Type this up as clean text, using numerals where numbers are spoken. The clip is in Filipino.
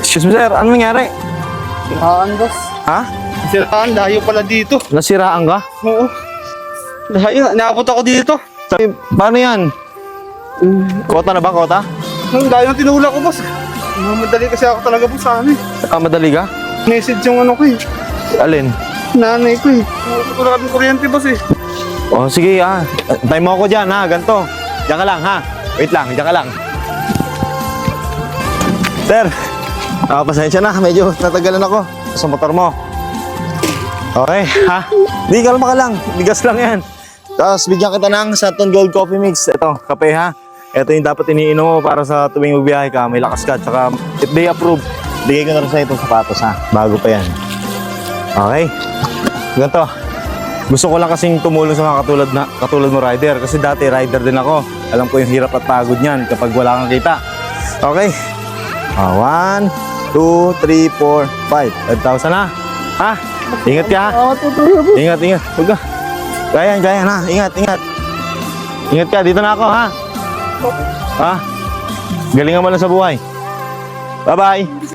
Excuse me sir, ano nangyari? Siraan, boss. Ha? Siraan, layo pala dito. Nasiraan ka? Oo. Layo, naabot ako dito. Sabi, paano yan? Kota na ba, kota? Ang layo ng tinula ko, boss. Mamadali kasi ako talaga, boss, sa amin. Madali ka? Message yung ano ko eh. Alin? Nanay ko eh. Wala kaming kuryente, boss eh. Oh, sige Antay mo ako dyan ha, ganito. Diyan ka lang ha. Wait lang, diyan ka lang. Sir, pasensya na, medyo natagalan ako sa motor mo. Okay, ha? Di, kalma ka lang, bigas lang yan. Tapos bigyan kita ng Santon Gold Coffee Mix. Ito, kape ha. Ito yung dapat iniinom mo para sa tuwing magbiyahe ka, may lakas ka. Tsaka if they approve, bigay ko na rin sa itong sapatos ha. Bago pa yan. Okay, ganito. Gusto ko lang kasing tumulong sa mga katulad mo rider. Kasi dati rider din ako. Alam ko yung hirap at pagod niyan kapag wala kang kita. Okay. 1, 2, 3, 4, 5. 5,000 na. Ha? Ingat ka ha? Ingat. Huwag ka. Gaya ha. Ingat. Ingat ka. Dito na ako ha. Ha? Galingan mo lang sa buhay. Bye-bye.